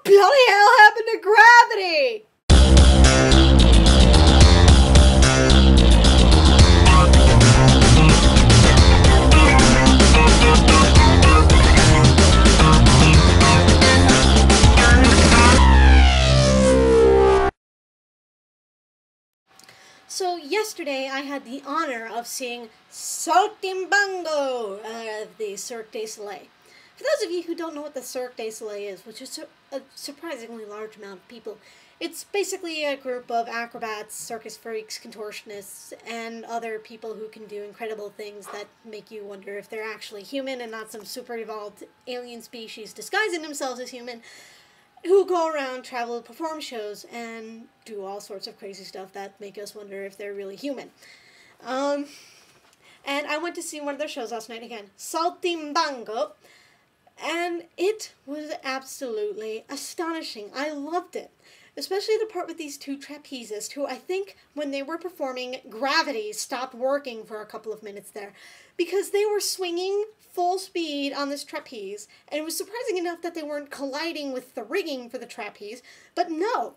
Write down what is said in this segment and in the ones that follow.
bloody hell happened to gravity? So yesterday I had the honor of seeing Saltimbanco of the Cirque du Soleil. For those of you who don't know what the Cirque du Soleil is, which is a surprisingly large amount of people, it's basically a group of acrobats, circus freaks, contortionists, and other people who can do incredible things that make you wonder if they're actually human and not some super evolved alien species disguising themselves as human, who go around, travel, perform shows, and do all sorts of crazy stuff that make us wonder if they're really human. And I went to see one of their shows last night again, Saltimbanco, and it was absolutely astonishing. I loved it. Especially the part with these two trapezists who I think when they were performing, gravity stopped working for a couple of minutes there because they were swinging full speed on this trapeze, and it was surprising enough that they weren't colliding with the rigging for the trapeze, but no,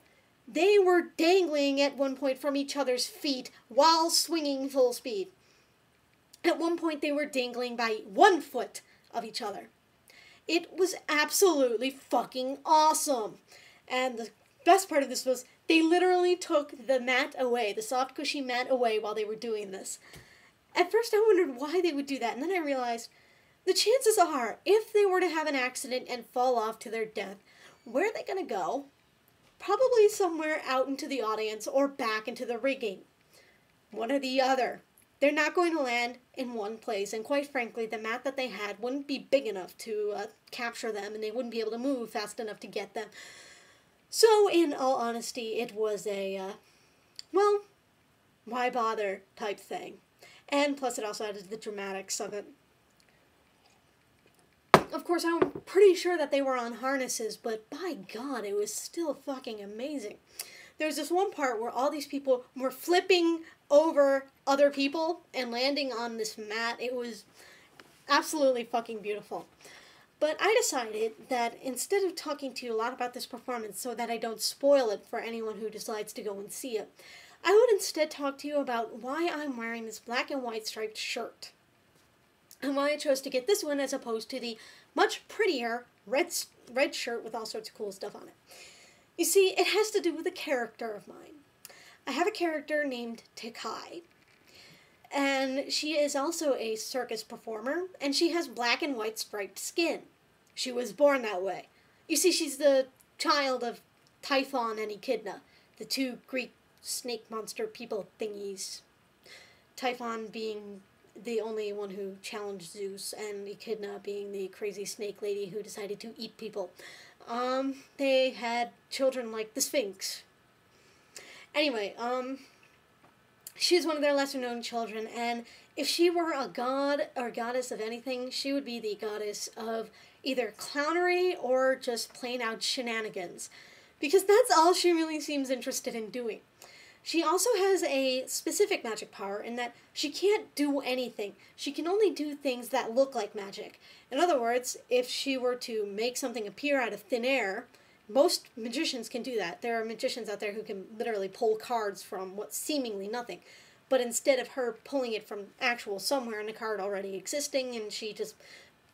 they were dangling at one point from each other's feet while swinging full speed. At one point they were dangling by 1 foot of each other. It was absolutely fucking awesome. And the best part of this was they literally took the mat away, the soft cushy mat away while they were doing this. At first I wondered why they would do that, and then I realized the chances are, if they were to have an accident and fall off to their death, where are they going to go? Probably somewhere out into the audience or back into the rigging. One or the other. They're not going to land in one place, and quite frankly, the mat that they had wouldn't be big enough to capture them, and they wouldn't be able to move fast enough to get them. So, in all honesty, it was a, well, why bother type thing. And plus it also added the dramatics of it. Of course, I'm pretty sure that they were on harnesses, but by God, it was still fucking amazing. There's this one part where all these people were flipping over other people and landing on this mat. It was absolutely fucking beautiful. But I decided that instead of talking to you a lot about this performance so that I don't spoil it for anyone who decides to go and see it, I would instead talk to you about why I'm wearing this black and white striped shirt. And why I chose to get this one as opposed to the much prettier red shirt with all sorts of cool stuff on it. You see, it has to do with a character of mine. I have a character named Tikai. And she is also a circus performer, and she has black and white striped skin. She was born that way. You see, she's the child of Typhon and Echidna, the two Greek snake monster people thingies. Typhon being the only one who challenged Zeus, and Echidna being the crazy snake lady who decided to eat people. They had children like the Sphinx. Anyway, she's one of their lesser-known children, and if she were a god or goddess of anything, she would be the goddess of either clownery or just plain-out shenanigans, because that's all she really seems interested in doing. She also has a specific magic power in that she can't do anything. She can only do things that look like magic. In other words, if she were to make something appear out of thin air, most magicians can do that. There are magicians out there who can literally pull cards from what's seemingly nothing. But instead of her pulling it from actual somewhere in a card already existing and she just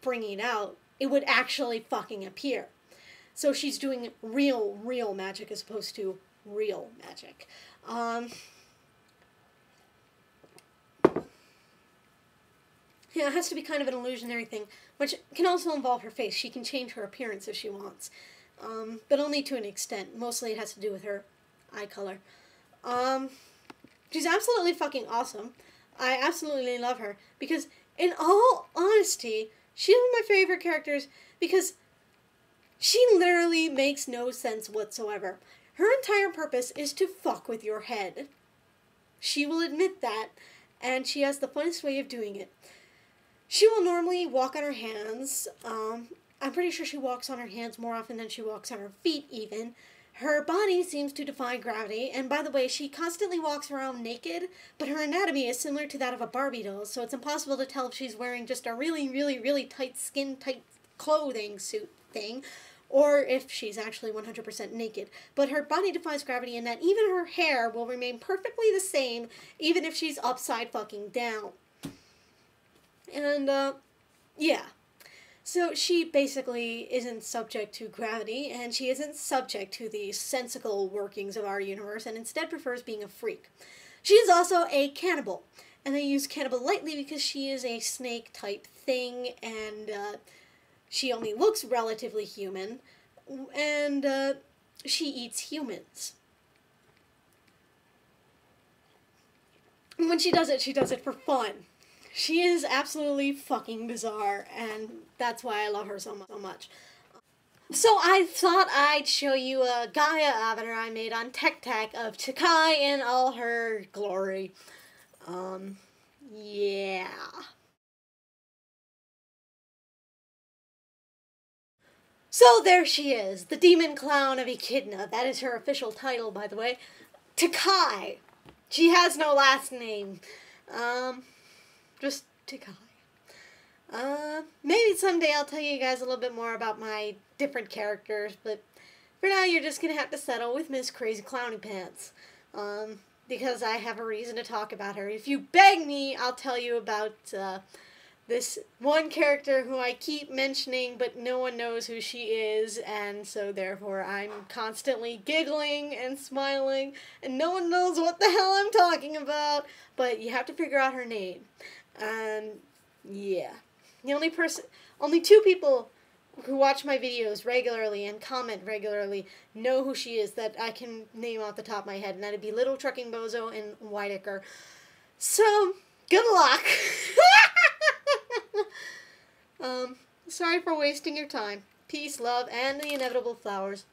bringing it out, it would actually fucking appear. So she's doing real magic as opposed to real magic. Yeah, it has to be kind of an illusionary thing, which can also involve her face. She can change her appearance if she wants. But only to an extent. Mostly it has to do with her eye color. She's absolutely fucking awesome. I absolutely love her. Because, in all honesty, she's one of my favorite characters because she literally makes no sense whatsoever. Her entire purpose is to fuck with your head. She will admit that, and she has the funnest way of doing it. She will normally walk on her hands. I'm pretty sure she walks on her hands more often than she walks on her feet, even. Her body seems to defy gravity, and by the way, she constantly walks around naked, but her anatomy is similar to that of a Barbie doll, so it's impossible to tell if she's wearing just a really tight skin-tight clothing suit thing, or if she's actually 100% naked. But her body defies gravity in that even her hair will remain perfectly the same even if she's upside fucking down. And, yeah. So she basically isn't subject to gravity, and she isn't subject to the sensical workings of our universe, and instead prefers being a freak. She is also a cannibal, and I use cannibal lightly because she is a snake-type thing, and she only looks relatively human, and she eats humans. And when she does it for fun. She is absolutely fucking bizarre, and that's why I love her so much. So I thought I'd show you a Gaia avatar I made on TikTok of Tikai in all her glory. Yeah. So there she is, the demon clown of Echidna. That is her official title, by the way. Tikai. She has no last name. Just Tikai. Maybe someday I'll tell you guys a little bit more about my different characters, but for now you're just gonna have to settle with Miss Crazy Clowny Pants. Because I have a reason to talk about her. If you beg me, I'll tell you about, this one character who I keep mentioning, but no one knows who she is, and so therefore I'm constantly giggling and smiling, and no one knows what the hell I'm talking about, but you have to figure out her name. And, yeah. The only two people who watch my videos regularly and comment regularly know who she is that I can name off the top of my head, and that'd be Little Trucking Bozo and Whitaker. So, good luck! Sorry for wasting your time. Peace, love, and the inevitable flowers.